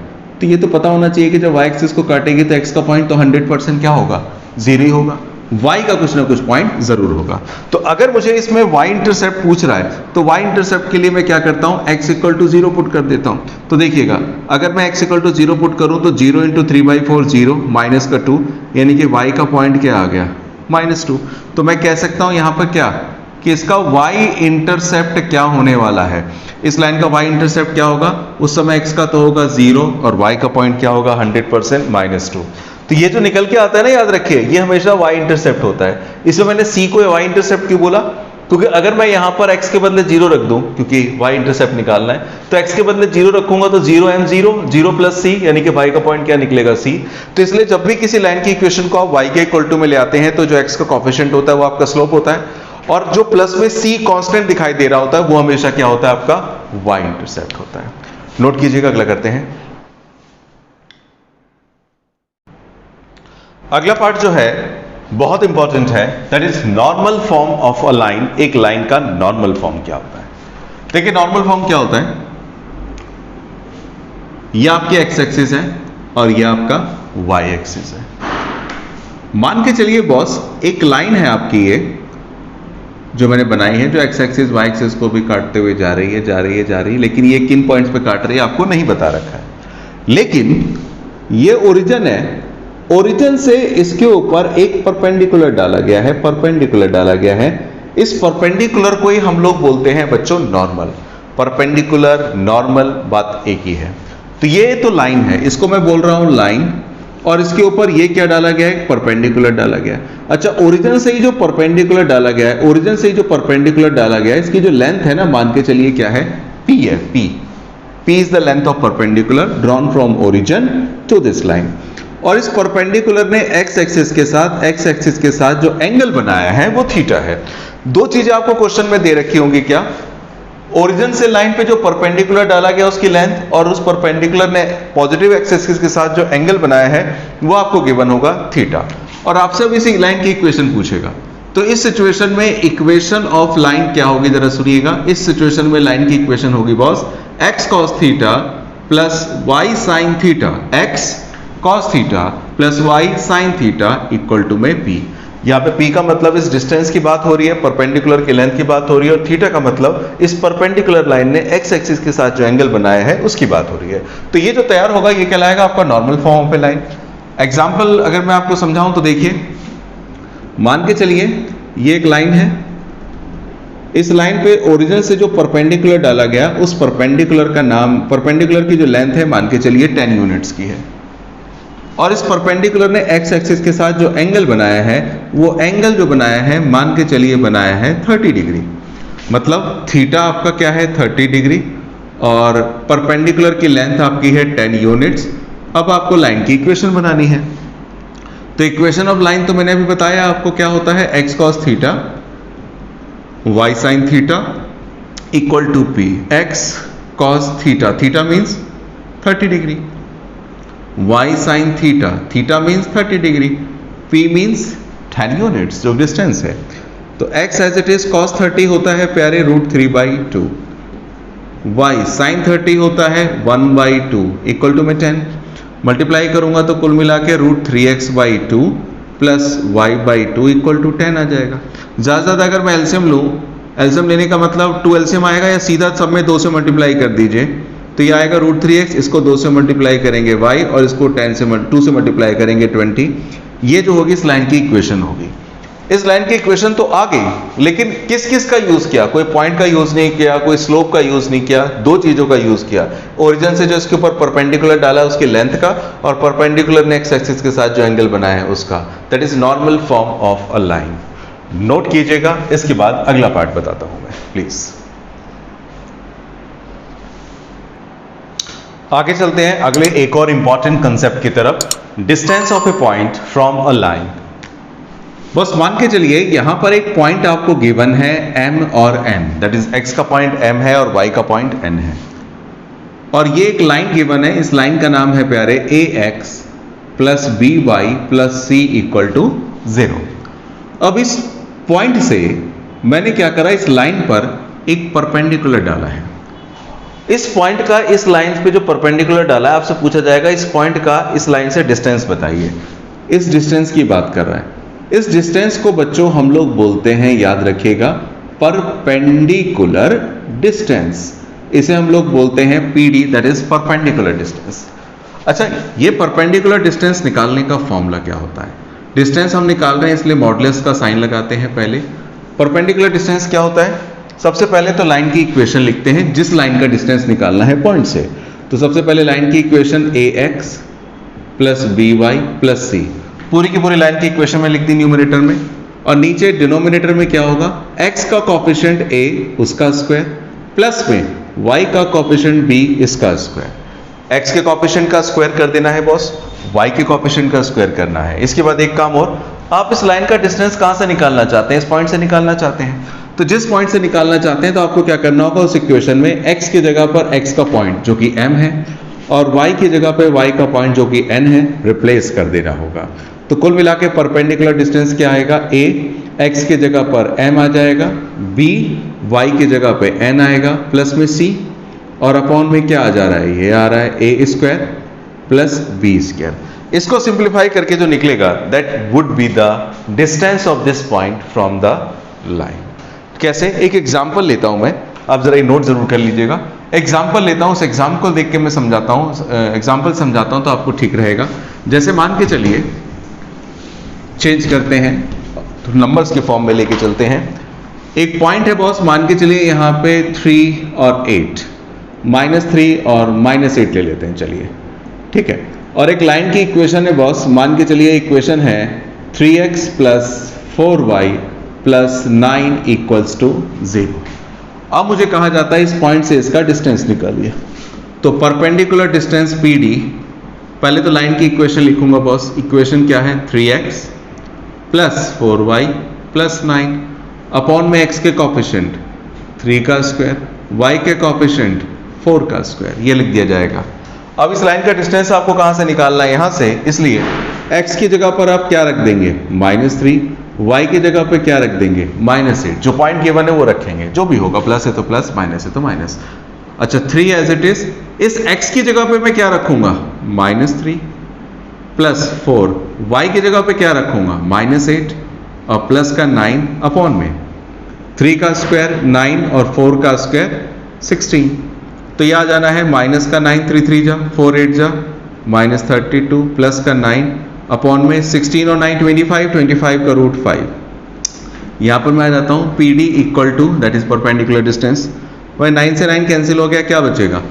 तो ये तो पता होना चाहिए कि जब y एक्सिस को काटेगी तो x का पॉइंट तो 100% क्या होगा, 0 ही होगा, y का कुछ ना कुछ पॉइंट जरूर होगा। तो अगर मुझे इसमें y इंटरसेप्ट पूछ रहा है तो y इंटरसेप्ट के लिए मैं क्या करता हूं, x = 0 पुट कर देता हूं। तो देखिएगा, अगर मैं x = 0 पुट करूं तो 0 × 3/4 0 माइनस का 2, यानी कि y का पॉइंट क्या आ गया, -2। तो मैं कह सकता हूं यहां पर क्या कि इसका y इंटरसेप्ट क्या होने वाला है, इस लाइन का y इंटरसेप्ट क्या होगा, उस समय x का तो होगा 0 और y का पॉइंट क्या होगा 100% -2। तो ये जो निकल के आता है ना, याद रखिए ये हमेशा y इंटरसेप्ट होता है। इसमें मैंने c को y इंटरसेप्ट क्यों बोला, क्योंकि अगर मैं यहां पर x के बदले 0 रख दूं, क्योंकि y इंटरसेप्ट निकालना है, तो x के बदले 0 रखूंगा तो 0m0, 0 + c, यानी कि y का पॉइंट क्या निकलेगा, c। तो इसलिए जब भी किसी लाइन की इक्वेशन को आप y के इक्वल टू में ले आते हैं तो जो x का कोफिशिएंट होता है वो आपका स्लोप होता है और जो प्लस में c कांस्टेंट दिखाई दे रहा होता है वो हमेशा क्या होता है, आपका y इंटरसेप्ट होता है। नोट कीजिएगा, अगला करते हैं। अगला पार्ट जो है बहुत इंपॉर्टेंट है, that is normal form of a line. एक लाइन का नॉर्मल फॉर्म क्या होता है। देखिए, नॉर्मल फॉर्म क्या होता है, ये आपकी x एक्सिस है और ये आपका y एक्सिस है। मान के चलिए बॉस, एक लाइन है आपकी ये जो मैंने बनाई है, जो x एक्सिस y एक्सिस को भी काटते हुए जा रही है, लेकिन ये किन पॉइंट्स पे काट रही है आपको नहीं बता रखा है। लेकिन ये ओरिजिन है, ओरिजिन से इसके ऊपर एक परपेंडिकुलर डाला गया है, इस परपेंडिकुलर को ही हम लोग बोलते हैं बच्चों नॉर्मल। परपेंडिकुलर नॉर्मल बात एक ही है। तो ये तो लाइन है, इसको मैं बोल रहा हूं लाइन, और इसके ऊपर ये क्या डाला गया है, परपेंडिकुलर डाला गया है। अच्छा, ओरिजिन से ही जो परपेंडिकुलर डाला गया है, इसकी जो लेंथ है ना, मान के चलिए क्या है, p है, p is the length of perpendicular drawn from origin to this line. और इस परपेंडिकुलर ने x एक्सिस के साथ जो एंगल बनाया है वो थीटा है। दो चीजें आपको क्वेश्चन में दे रखी होंगी, क्या, ओरिजिन से लाइन पे जो परपेंडिकुलर डाला गया उसकी लेंथ और उस परपेंडिकुलर ने पॉजिटिव एक्सिस के साथ जो एंगल बनाया है वो आपको गिवन होगा थीटा, और आपसे अब इसी लाइन की इक्वेशन पूछेगा। तो इस सिचुएशन में इक्वेशन ऑफ लाइन क्या होगी जरा सुनिएगा। इस सिचुएशन में लाइन की इक्वेशन होगी बॉस x cos theta plus y sin theta, x cos theta plus y sin theta equal to में p। यहाँ पे p का मतलब इस डिस्टेंस की बात हो रही है, परपेंडिकुलर की लेंथ की बात हो रही है, और थीटा का मतलब इस परपेंडिकुलर लाइन ने x एक्सिस के साथ जो एंगल बनाया है उसकी बात हो रही है। तो ये जो तैयार होगा ये कहलाएगा आपका normal form of a line. Example अगर मैं आपको समझाऊं तो देखिए, मान के चलिए ये एक लाइन है, इस लाइन पे ओरिजिन से जो परपेंडिकुलर डाला गया उस परपेंडिकुलर का नाम, परपेंडिकुलर की जो लेंथ है मान के चलिए 10 यूनिट्स की है, और इस परपेंडिकुलर ने x एक्सिस के साथ जो एंगल बनाया है वो एंगल जो बनाया है मान के चलिए बनाया है 30 डिग्री। मतलब थीटा आपका क्या है 30 डिग्री और परपेंडिकुलर की लेंथ आपकी है 10 यूनिट्स। अब आपको लाइन की इक्वेशन बनानी है। तो इक्वेशन ऑफ लाइन तो मैंने अभी बताया आपको क्या होता है, x cos theta y sin theta equal to p। x cos theta, theta means 30 degree, y sin theta, theta means 30 degree, p means 10 units जो डिस्टेंस है। तो x as it is cos 30 होता है प्यारे √3/2, y sin 30 होता है 1/2 equal to में 10। Multiply करूंगा तो कुल मिला के √3x/2 plus y/2 equal to 10 आ जाएगा। ज़्यादा अगर मैं एलसीएम लूँ, एलसीएम लेने का मतलब 2 एलसीएम आएगा, या सीधा सब में 2 से मल्टीप्लाई कर दीजिए तो ये आएगा √3x, इसको 2 से मल्टीप्लाई करेंगे y और इसको 2 से मल्टीप्लाई करेंगे 20। ये जो होगी इस लाइन की इक्वेशन होगी। इस लाइन की इक्वेशन तो आ गई, लेकिन किस किस का यूज किया? कोई पॉइंट का यूज नहीं किया, कोई स्लोप का यूज नहीं किया, दो चीजों का यूज किया। ओरिजिन से जो इसके ऊपर परपेंडिकुलर डाला है उसकी लेंथ का, और परपेंडिकुलर ने एक्स एक्सिस के साथ जो एंगल बनाया है उसका। That is normal form of a line. Note कीजिएगा, इसके बाद अगला पार्ट बताता हूं मैं, प्लीज। आगे चलते हैं अगले एक और इंपॉर्टेंट कंसेप्ट की तरफ, distance of A point from a line. बस मान के चलिए यहां पर एक पॉइंट आपको गिवन है m और n, दैट इज x का पॉइंट m है और y का पॉइंट n है, और ये एक लाइन गिवन है। इस लाइन का नाम है प्यारे ax plus by plus c equal to 0। अब इस पॉइंट से मैंने क्या करा, इस लाइन पर एक परपेंडिकुलर डाला है। इस पॉइंट का इस लाइन पे जो परपेंडिकुलर डाला है, आपसे पूछा जाएगा इस पॉइंट का इस लाइन से डिस्टेंस बताइए। इस डिस्टेंस की बात कर रहा है। इस डिस्टेंस को बच्चों हम लोग बोलते हैं, याद रखिएगा, परपेंडिकुलर डिस्टेंस। इसे हम लोग बोलते हैं PD, that is perpendicular distance. अच्छा, ये परपेंडिकुलर डिस्टेंस निकालने का फॉर्मूला क्या होता है? डिस्टेंस हम निकाल रहे हैं इसलिए मॉडुलस का साइन लगाते हैं पहले। परपेंडिकुलर डिस्टेंस क्या होता है? सबसे पहले तो लाइन की इक्वेशन लिखते हैं, जिस लाइन का डिस्टेंस निकालना है पॉइंट से। तो सबसे पहले लाइन की equation ax plus by plus c, पूरी की पूरी लाइन की इक्वेशन में लिख दी न्यूमरेटर में, और नीचे डिनोमिनेटर में क्या होगा, x का कोफिशिएंट a उसका स्क्वायर प्लस में y का कोफिशिएंट b इसका स्क्वायर। x के कोफिशिएंट का स्क्वायर कर देना है बॉस, y के कोफिशिएंट का स्क्वायर करना है। इसके बाद एक काम और, आप इस लाइन का डिस्टेंस कहां से निकालना चाहते हैं? इस पॉइंट से निकालना चाहते हैं। तो जिस पॉइंट से निकालना चाहते हैं तो आपको क्या करना होगा, उस इक्वेशन में x की जगह पर x का पॉइंट जो कि m है और y की जगह पर y का पॉइंट जो कि n है रिप्लेस कर देना होगा। तो कुल मिला के परपेंडिकुलर डिस्टेंस क्या आएगा, a x की जगह पर m आ जाएगा, b y की जगह पे n आएगा, प्लस में c, और अपॉन में क्या आ जा रहा है, ये आ रहा है a square plus b square. इसको सिंप्लीफाई करके जो निकलेगा that would be the distance of this point from the line. कैसे? एक एग्जाम्पल लेता हूं मैं, आप जरा ये नोट जरूर कर लीजिएगा। एग्जाम्पल लेता हूं, उस एग्जाम्पल देख के मैं समझाता हूं, एग्जाम्पल समझाता हूं तो आपको ठीक रहेगा। जैसे मान के चलिए, चेंज करते हैं तो नंबर्स के फॉर्म में लेके चलते हैं। एक पॉइंट है बॉस, मान के चलिए यहाँ पे 3 और 8, -3 और -8 ले लेते हैं, चलिए ठीक है। और एक लाइन की इक्वेशन है बॉस, मान के चलिए इक्वेशन है 3x plus 4y plus 9 equals to 0। अब मुझे कहा जाता है इस पॉइंट से इसका डिस्टेंस निकालिए। तो परपेंडिकुलर डिस्टेंस PD, पहले तो लाइन की इक्वेशन लिखूंगा बॉस। इक्वेशन क्या है, 3x plus 4y plus 9 upon में x के कोफिशिएंट 3 का स्क्वायर y के कोएफिशिएंट 4 का स्क्वायर, ये लिख दिया जाएगा। अब इस लाइन का डिस्टेंस आपको कहां से निकालना है, यहां से, इसलिए x की जगह पर आप क्या रख देंगे -3, y की जगह पे क्या रख देंगे -8, जो पॉइंट गिवन है वो रखेंगे, जो भी होगा, प्लस है तो प्लस, माइनस है तो माइनस। अच्छा 3 एज इट इज, इस x की जगह पे मैं क्या रखूंगा -3 प्लस 4, y की जगह पे क्या रखूंगा -8 और प्लस का 9 अपॉन में 3 का स्क्वायर 9 और 4 का स्क्वायर 16, तो ये आ जाना है माइनस का 9 3 3 जा 4 8 जा -32 प्लस का 9 अपॉन में 16 और 9 25 का रूट 5। यहाँ पर मैं आ जाता हूँ p d equal to that is perpendicular distance, वही 9 से 9 कैंसिल हो गया, क्या बचेगा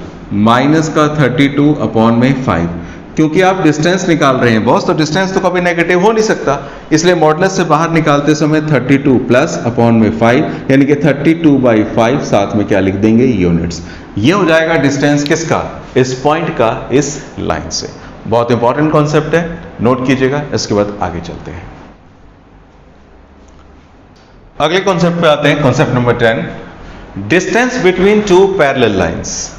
माइनस का 32 अपॉन में 5। क्योंकि आप डिस्टेंस निकाल रहे हैं बॉस, तो डिस्टेंस तो कभी नेगेटिव हो नहीं सकता, इसलिए मॉडुलस से बाहर निकालते समय 32 प्लस अपॉन में 5, यानी कि 32/5, साथ में क्या लिख देंगे यूनिट्स। ये हो जाएगा डिस्टेंस किसका, इस पॉइंट का इस लाइन से। बहुत इंपॉर्टेंट कॉन्सेप्ट है, नोट कीजिएगा। इसके बाद आगे चलते हैं, अगले कॉन्सेप्ट पे आते हैं, concept number 10, distance between two parallel lines.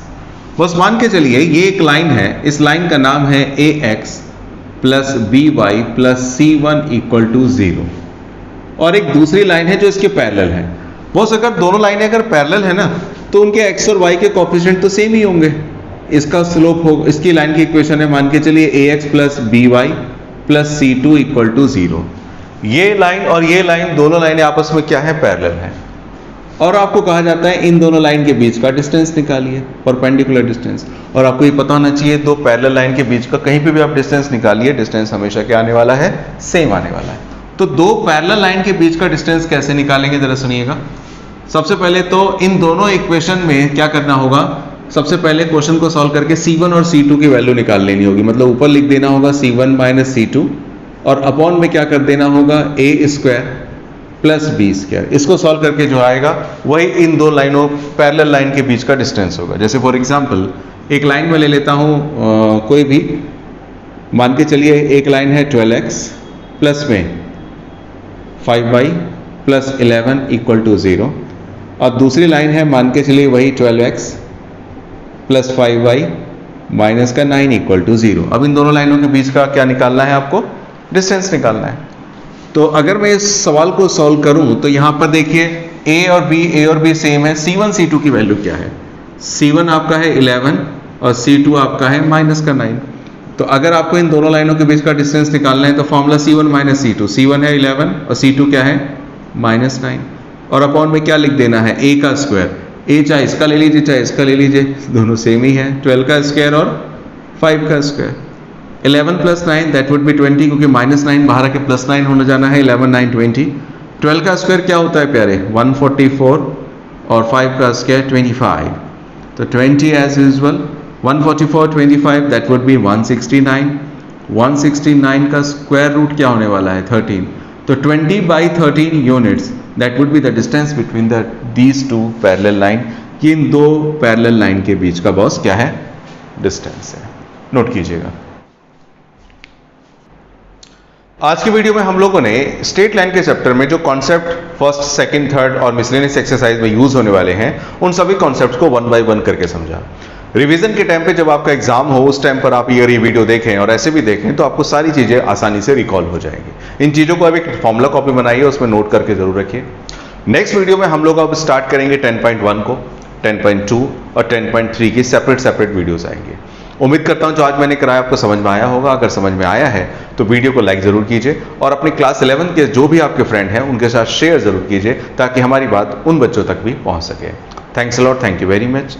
बस मान के चलिए ये एक लाइन है, इस लाइन का नाम है ax plus by plus c1 equal to 0, और एक दूसरी लाइन है जो इसके पैरेलल है। बस अगर दोनों लाइनें अगर पैरेलल है ना, तो उनके x और y के कोएफिशिएंट तो सेम ही होंगे। इसका स्लोप हो, इसकी लाइन की इक्वेशन है, मान के चलिए ax plus by plus c2 equal to 0। ये लाइन और ये लाइन, दोनों लाइनें आपस में क्या है, पैरेलल है, और आपको कहा जाता है इन दोनों लाइन के बीच का डिस्टेंस निकालिए, परपेंडिकुलर डिस्टेंस। और आपको ये पता होना चाहिए दो पैरेलल लाइन के बीच का कहीं पे भी आप डिस्टेंस निकालिए, डिस्टेंस हमेशा क्या आने वाला है, सेम आने वाला है। तो दो पैरेलल लाइन के बीच का डिस्टेंस कैसे निकालेंगे, जरा सुनिएगा। सबसे पहले तो इन दोनों इक्वेशन में क्या करना होगा, सबसे पहले क्वेश्चन को सॉल्व करके C1 और C2 की वैल्यू निकाल लेनी होगी। मतलब ऊपर लिख देना होगा C1 माइनस C2 और अपॉन में क्या कर देना होगा a square plus b square. इसको सॉल्व करके जो आएगा वही इन दो लाइनों, पैरेलल लाइन के बीच का डिस्टेंस होगा। जैसे फॉर एग्जांपल एक लाइन में ले लेता हूँ कोई भी, मान के चलिए एक लाइन है 12x प्लस में 5y प्लस 11 इक्वल टू 0, और दूसरी लाइन है मान के चलिए वही 12x प्लस 5y माइनस का 9 इक्वल टू 0। अब इन दोनों लाइनों के बीच का क्या निकालना है, आपको डिस्टेंस निकालना है। तो अगर मैं इस सवाल को सॉल्व करूं तो यहां पर देखिए a और b सेम है। C1 C2 की वैल्यू क्या है, C1 आपका है 11 और C2 आपका है माइनस का 9। तो अगर आपको इन दोनों लाइनों के बीच का डिस्टेंस निकालना है तो formula C1 minus C2, C1 है 11 और C2 क्या है माइनस 9, और अपॉन में क्या लिख देना है a का स्क्वायर। a चाहे इसका ले लीजिए चाहे इसका ले लीजिए, दोनों सेम ही है, 12 का स्क्वायर और 5 का square. 11 plus 9 that would B 20, क्योंकि माइनस 9 बाहर आके प्लस 9 होने जाना है। 11 9 20। 12 का स्क्वायर क्या होता है प्यारे, 144 और 5 का स्क्वायर 25। तो 20 as usual, 144 25 that would be 169। 169 का स्क्वायर रूट क्या होने वाला है 13। तो 20/13 units that would be the distance between these two parallel line. कि इन दो पैरेलल लाइन के बीच का बॉस क्या है, डिस्टेंस है। नोट कीजिएगा। आज की वीडियो में हम लोगों ने स्ट्रेट लाइन के चैप्टर में जो कॉन्सेप्ट फर्स्ट, सेकंड, थर्ड और मिसलेनियस एक्सरसाइज में यूज होने वाले हैं, उन सभी कॉन्सेप्ट्स को 1 बाय 1 करके समझा। रिवीजन के टाइम पे जब आपका एग्जाम हो उस टाइम पर आप ये वीडियो देखें और ऐसे भी देखें तो आपको सारी चीजें आसानी से रिकॉल हो जाएंगी। इन चीजों को अब एक फॉर्मूला कॉपी बनाइए, उसमें नोट करके जरूर रखिए। नेक्स्ट वीडियो में हम लोग अब स्टार्ट करेंगे 10.1 को, 10.2 और 10.3 की सेपरेट वीडियोस आएंगे। उम्मीद करता हूं जो आज मैंने कराया आपको समझ में आया होगा। अगर समझ में आया है तो वीडियो को लाइक जरूर कीजिए और अपनी क्लास 11 के जो भी आपके फ्रेंड हैं उनके साथ शेयर जरूर कीजिए, ताकि हमारी बात उन बच्चों तक भी पहुंच सके। Thanks a lot, thank you very much.